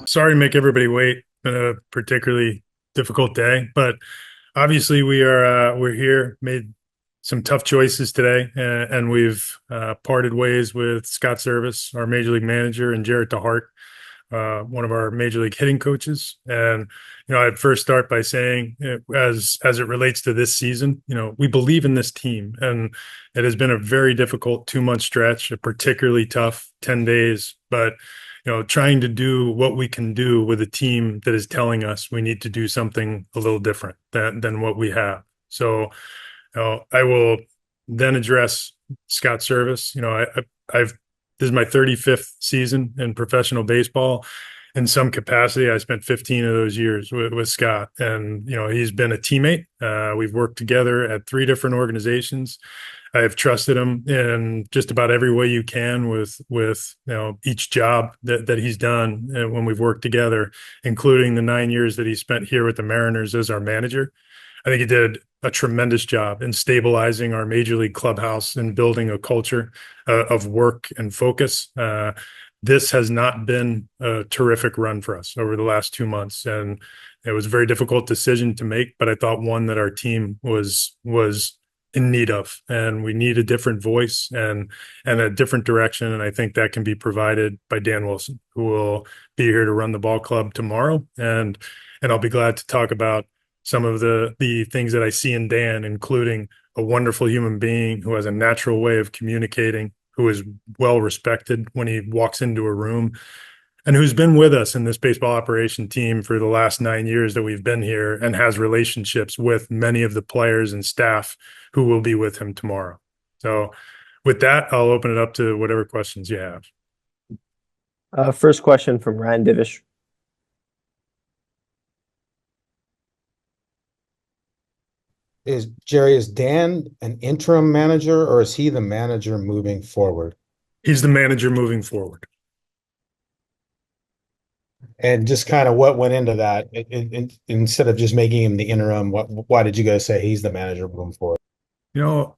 Sorry to make everybody wait. Been a particularly difficult day, but obviously we're here, made some tough choices today, and we've parted ways with Scott Service, our major league manager, and Jarrett DeHart, one of our major league hitting coaches. And I'd first start by saying, as it relates to this season, we believe in this team, and it has been a very difficult 2 month stretch, a particularly tough 10 days, but trying to do what we can do with a team that is telling us we need to do something a little different than what we have. So, I will then address Scott Service. I've this is my 35th season in professional baseball. In some capacity, I spent 15 of those years with Scott, and he's been a teammate. We've worked together at three different organizations. I have trusted him in just about every way you can with each job that he's done when we've worked together, including the 9 years that he spent here with the Mariners as our manager. I think he did a tremendous job in stabilizing our major league clubhouse and building a culture of work and focus. This has not been a terrific run for us over the last 2 months, and it was a very difficult decision to make, but I thought one that our team was in need of, and we need a different voice and a different direction. And I think that can be provided by Dan Wilson, who will be here to run the ball club tomorrow. And I'll be glad to talk about some of the things that I see in Dan, including a wonderful human being who has a natural way of communicating, who is well respected when he walks into a room, and who's been with us in this baseball operation team for the last 9 years that we've been here, and has relationships with many of the players and staff who will be with him tomorrow. So with that, I'll open it up to whatever questions you have. First question from Ryan Divish. Is Dan an interim manager, or is he the manager moving forward? He's the manager moving forward. And just kind of what went into that, instead of just making him the interim, why did you guys say he's the manager moving forward? You know,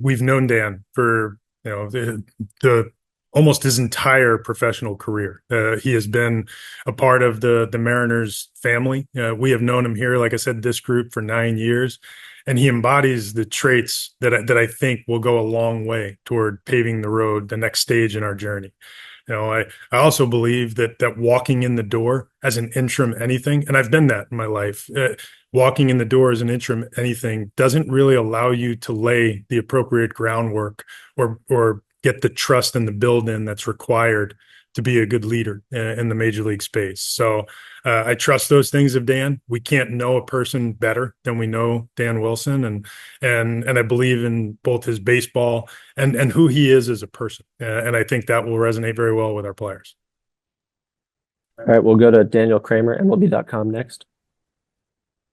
we've known Dan for the almost his entire professional career. He has been a part of the Mariners family. We have known him here, like I said, this group for 9 years, and he embodies the traits that I think will go a long way toward paving the road, the next stage in our journey. I also believe that walking in the door as an interim anything, and I've been that in my life, walking in the door as an interim anything doesn't really allow you to lay the appropriate groundwork or get the trust and the build-in that's required to be a good leader in the major league space. So I trust those things of Dan. We can't know a person better than we know Dan Wilson, and I believe in both his baseball and who he is as a person. And I think that will resonate very well with our players. All right, we'll go to Daniel Kramer, MLB.com next.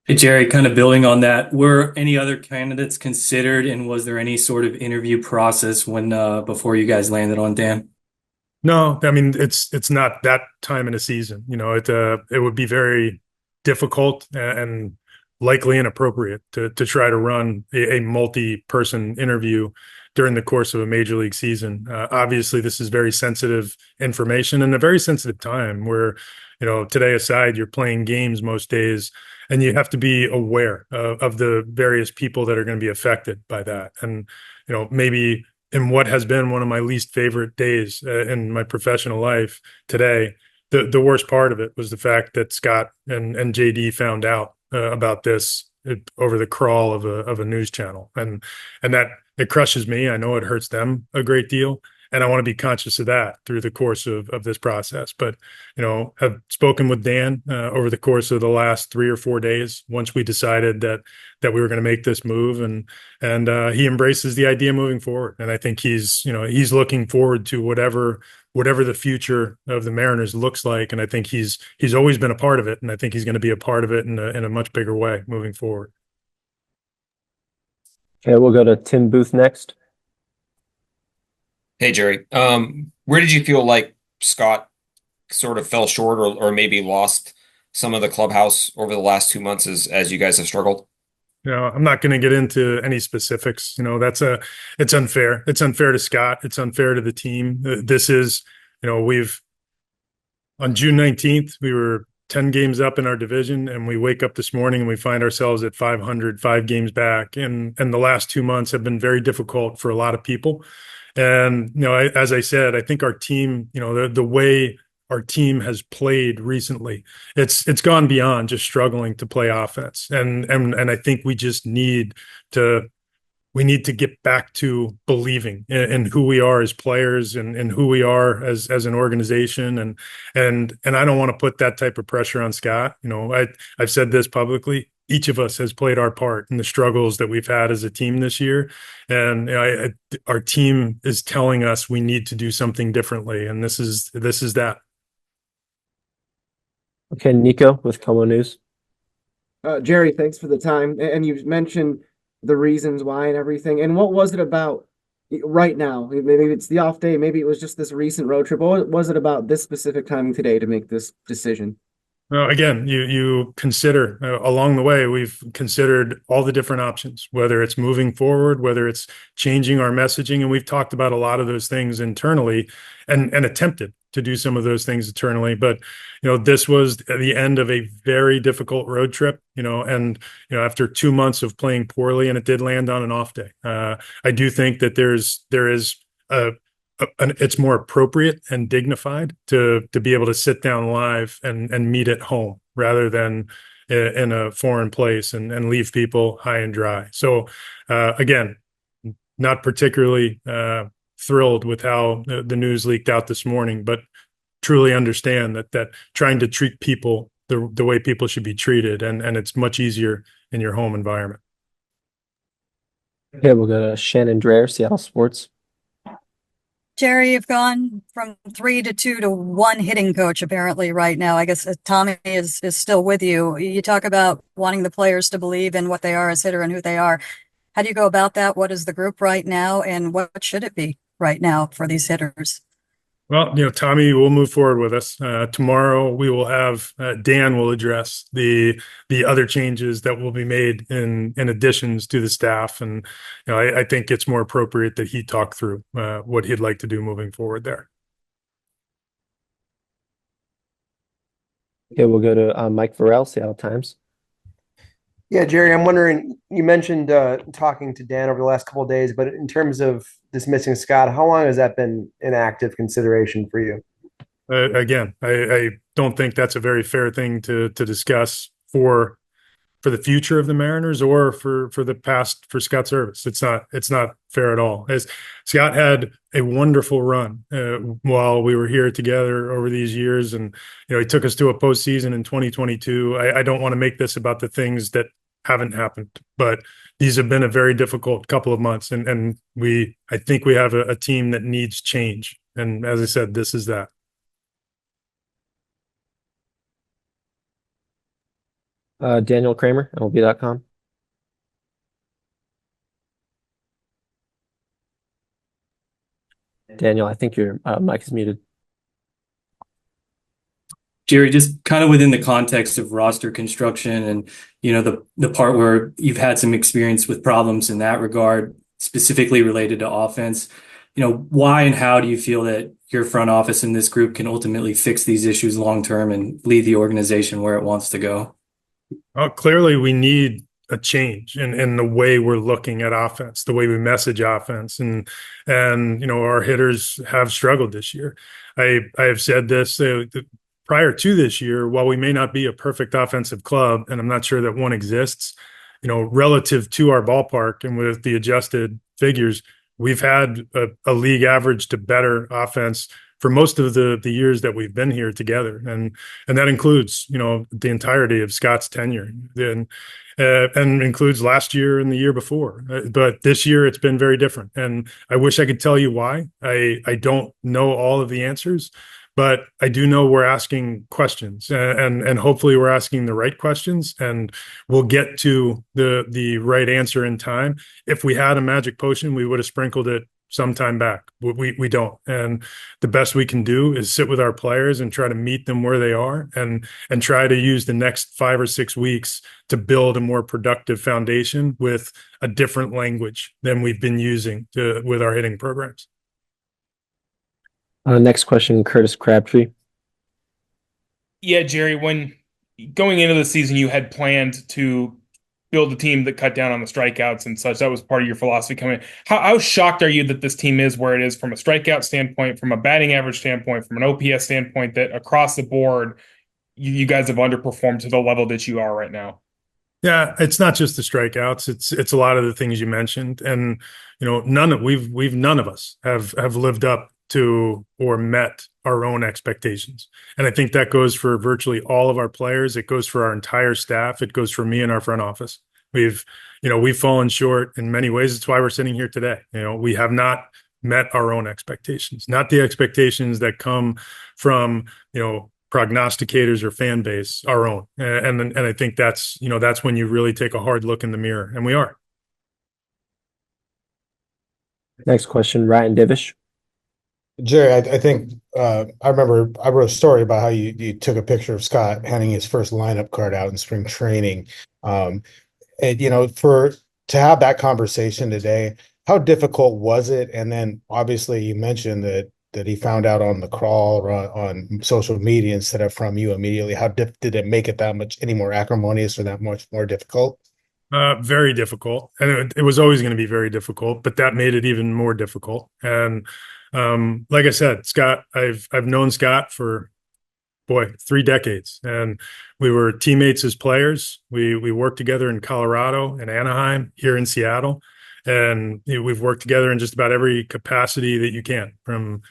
Hey, Jerry, kind of building on that, were any other candidates considered, and was there any sort of interview process when before you guys landed on Dan? No, I mean it's not that time in a season. It would be very difficult and likely inappropriate to try to run a multi-person interview during the course of a major league season. Obviously, this is very sensitive information and a very sensitive time where, today aside, you're playing games most days, and you have to be aware of the various people that are going to be affected by that. And, maybe in what has been one of my least favorite days in my professional life today, the worst part of it was the fact that Scott and JD found out about this over the crawl of a news channel, and that it crushes me. I know it hurts them a great deal, and I want to be conscious of that through the course of this process. But have spoken with Dan over the course of the last 3 or 4 days once we decided that we were going to make this move, and he embraces the idea moving forward. And I think he's looking forward to whatever the future of the Mariners looks like. And I think he's always been a part of it, and I think he's going to be a part of it in a much bigger way moving forward. Okay, we'll go to Tim Booth next. Hey, Jerry. Where did you feel like Scott sort of fell short or maybe lost some of the clubhouse over the last 2 months as you guys have struggled? I'm not going to get into any specifics. It's unfair. It's unfair to Scott. It's unfair to the team. This is, On June 19th, we were 10 games up in our division, and we wake up this morning and we find ourselves at 500, 5 games back. And the last 2 months have been very difficult for a lot of people. And, as I said, I think our team, the way our team has played recently, it's gone beyond just struggling to play offense. And I think to we need to get back to believing in who we are as players and who we are as an organization. And I don't want to put that type of pressure on Scott. I've said this publicly. Each of us has played our part in the struggles that we've had as a team this year. And our team is telling us we need to do something differently. And this is that. Okay, Nico with Como News. Jerry, thanks for the time. And you've mentioned the reasons why and everything. And what was it about right now? Maybe it's the off day. Maybe it was just this recent road trip. What was it about this specific timing today to make this decision? Well, again, you consider along the way, we've considered all the different options, whether it's moving forward, whether it's changing our messaging. And we've talked about a lot of those things internally and attempted to do some of those things internally. But, this was the end of a very difficult road trip, and, after 2 months of playing poorly, and it did land on an off day. I do think that there is it's more appropriate and dignified to be able to sit down live and meet at home rather than in a foreign place and leave people high and dry. So again, not particularly thrilled with how the news leaked out this morning, but truly understand that trying to treat people the way people should be treated, and it's much easier in your home environment. Okay, we'll go to Shannon Dreher, Seattle Sports. Jerry, you've gone from 3 to 2 to 1 hitting coach apparently right now. I guess Tommy is still with you. You talk about wanting the players to believe in what they are as hitter and who they are. How do you go about that? What is the group right now, and what should it be right now for these hitters? Well, Tommy will move forward with us. Tomorrow we will have Dan will address the other changes that will be made in additions to the staff. And, I think it's more appropriate that he talk through what he'd like to do moving forward there. Okay, we'll go to Mike Farrell, Seattle Times. Yeah, Jerry, I'm wondering, you mentioned talking to Dan over the last couple of days, but in terms of dismissing Scott, how long has that been an active consideration for you? Again, I don't think that's a very fair thing to discuss for the future of the Mariners or for the past for Scott Servais. It's not fair at all. As Scott had a wonderful run while we were here together over these years, and he took us to a postseason in 2022. I don't want to make this about the things that haven't happened, but these have been a very difficult couple of months, and I think we have a team that needs change. And as I said, this is that. Daniel Kramer, MLB.com. Daniel, I think your mic is muted. Jerry, just kind of within the context of roster construction and, the part where you've had some experience with problems in that regard, specifically related to offense, why and how do you feel that your front office and this group can ultimately fix these issues long-term and lead the organization where it wants to go? Well, clearly we need a change in the way we're looking at offense, the way we message offense, and our hitters have struggled this year. I have said this prior to this year, while we may not be a perfect offensive club, and I'm not sure that one exists, relative to our ballpark and with the adjusted figures, we've had a league average to better offense for most of the years that we've been here together. And that includes, the entirety of Scott's tenure and includes last year and the year before. But this year it's been very different. And I wish I could tell you why. I don't know all of the answers, but I do know we're asking questions, and hopefully we're asking the right questions, and we'll get to the right answer in time. If we had a magic potion, we would have sprinkled it some time back. We don't. And the best we can do is sit with our players and try to meet them where they are, and try to use the next 5 or 6 weeks to build a more productive foundation with a different language than we've been using with our hitting programs. Next question, Curtis Crabtree. Yeah, Jerry, when going into the season, you had planned to build a team that cut down on the strikeouts and such. That was part of your philosophy coming in. How shocked are you that this team is where it is from a strikeout standpoint, from a batting average standpoint, from an OPS standpoint, that across the board, you guys have underperformed to the level that you are right now? Yeah, it's not just the strikeouts. It's a lot of the things you mentioned, and none of us have lived up to or met our own expectations. And I think that goes for virtually all of our players. It goes for our entire staff. It goes for me and our front office. We've we've fallen short in many ways. It's why we're sitting here today. We have not met our own expectations, not the expectations that come from prognosticators or fan base, our own. And I think that's when you really take a hard look in the mirror, and we are. Next question, Ryan Divish. Jerry, I think I remember I wrote a story about how you took a picture of Scott handing his first lineup card out in spring training. And for to have that conversation today, how difficult was it? And then obviously you mentioned that he found out on the crawl or on social media instead of from you immediately. How did it make it that much any more acrimonious or that much more difficult? Very difficult, and it was always going to be very difficult, but that made it even more difficult. And like I said, Scott, I've known Scott for 3 decades, and we were teammates as players. We worked together in Colorado and Anaheim, here in Seattle, and we've worked together in just about every capacity that you can, from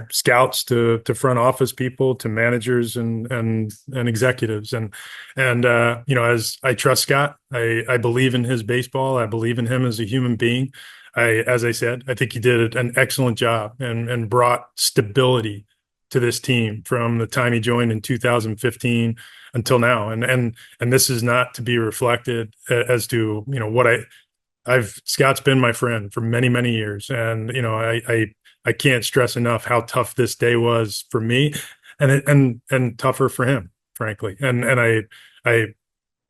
scouts to front office people to managers and executives. And as I trust Scott, I believe in his baseball. I believe in him as a human being. As I said, I think he did an excellent job and brought stability to this team from the time he joined in 2015 until now. And this is not to be reflected as to what Scott's been my friend for many, many years. And I can't stress enough how tough this day was for me, and tougher for him, frankly. And I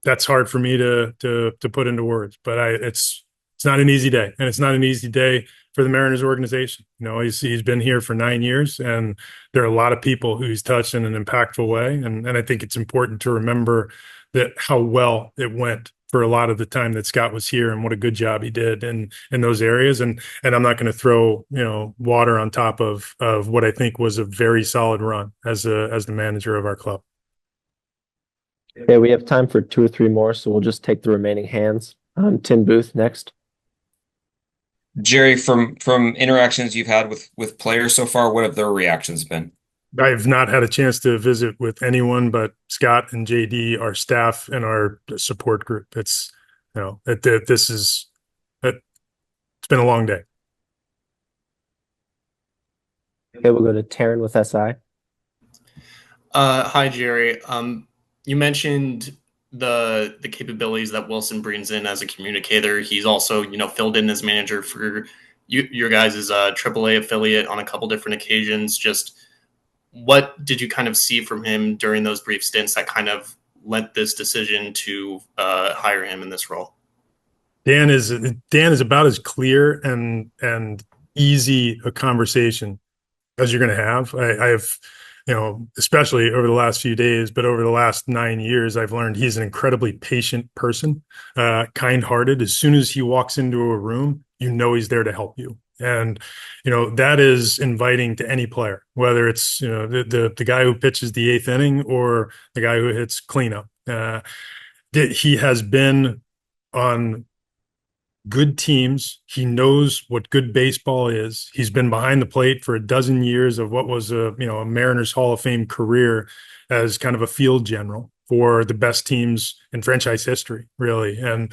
that's hard for me to put into words, but it's not an easy day, and it's not an easy day for the Mariners organization. He's been here for 9 years, and there are a lot of people who he's touched in an impactful way. And I think it's important to remember that how well it went for a lot of the time that Scott was here, and what a good job he did in those areas. And I'm not going to throw water on top of what I think was a very solid run as the manager of our club. Okay, we have time for 2 or 3 more, so we'll just take the remaining hands. Tim Booth next. Jerry, from interactions you've had with players so far, what have their reactions been? I've not had a chance to visit with anyone but Scott and JD, our staff and our support group. It's it's been a long day. Okay, we'll go to Taryn with SI. Hi, Jerry. You mentioned the capabilities that Wilson brings in as a communicator. He's also, filled in as manager for your guys' AAA affiliate on a couple different occasions. Just what did you kind of see from him during those brief stints that kind of led this decision to hire him in this role? Dan is about as clear and easy a conversation as you're going to have. I've especially over the last few days, but over the last 9 years, I've learned he's an incredibly patient person, kind-hearted. As soon as he walks into a room, he's there to help you. And, that is inviting to any player, whether it's, the guy who pitches the 8th inning or the guy who hits cleanup. He has been on good teams. He knows what good baseball is. He's been behind the plate for a dozen years of what was a Mariners Hall of Fame career as kind of a field general for the best teams in franchise history, really. And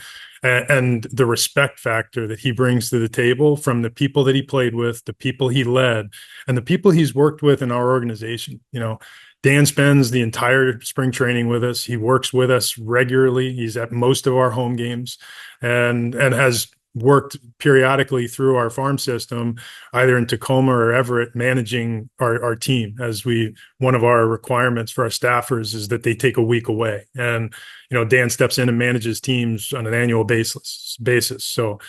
the respect factor that he brings to the table from the people that he played with, the people he led, and the people he's worked with in our organization. Dan spends the entire spring training with us. He works with us regularly. He's at most of our home games and has worked periodically through our farm system, either in Tacoma or Everett, managing our team. One of our requirements for our staffers is that they take a week away. And, Dan steps in and manages teams on an annual basis. So,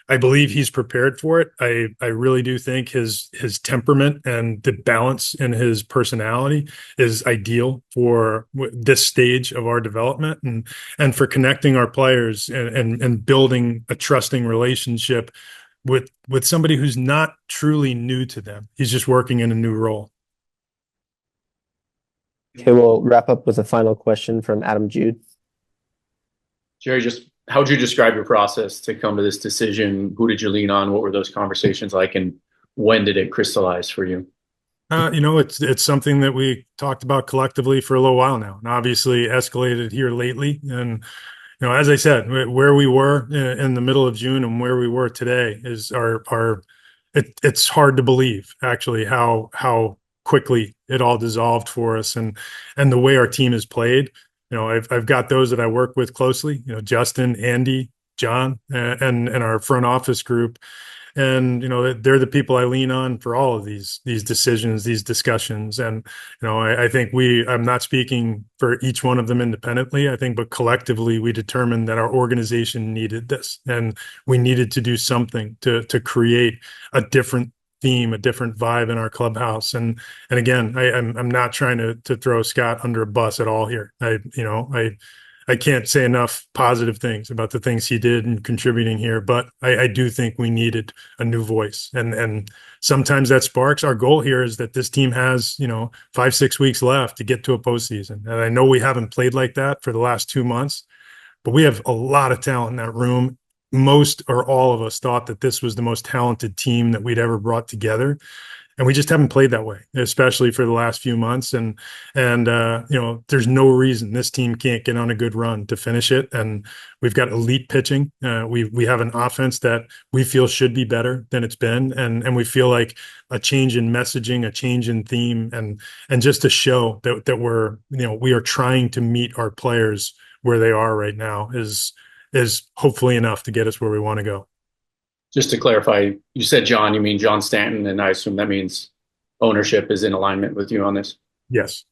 I believe he's prepared for it. I really do think his temperament and the balance in his personality is ideal for this stage of our development and for connecting our players and building a trusting relationship with somebody who's not truly new to them. He's just working in a new role. Okay, we'll wrap up with a final question from Adam Jude. Jerry, just how would you describe your process to come to this decision? Who did you lean on? What were those conversations like, and when did it crystallize for you? It's something that we talked about collectively for a little while now, and obviously escalated here lately. And as I said, where we were in the middle of June and where we were today is it's hard to believe actually how quickly it all dissolved for us and the way our team has played. I've got those that I work with closely, Justin, Andy, John, and our front office group. And, they're the people I lean on for all of these decisions, these discussions. And, I think I'm not speaking for each one of them independently, I think, but collectively we determined that our organization needed this and we needed to do something to create a different theme, a different vibe in our clubhouse. And again, I'm not trying to throw Scott under a bus at all here. I can't say enough positive things about the things he did in contributing here, but I do think we needed a new voice. And sometimes that sparks. Our goal here is that this team has, 5-6 weeks left to get to a postseason. And I know we haven't played like that for the last 2 months, but we have a lot of talent in that room. Most or all of us thought that this was the most talented team that we'd ever brought together. And we just haven't played that way, especially for the last few months. And there's no reason this team can't get on a good run to finish it. And we've got elite pitching. We have an offense that we feel should be better than it's been. And we feel like a change in messaging, a change in theme, and just to show that we are trying to meet our players where they are right now is hopefully enough to get us where we want to go. Just to clarify, you said John, you mean John Stanton, and I assume that means ownership is in alignment with you on this? Yes.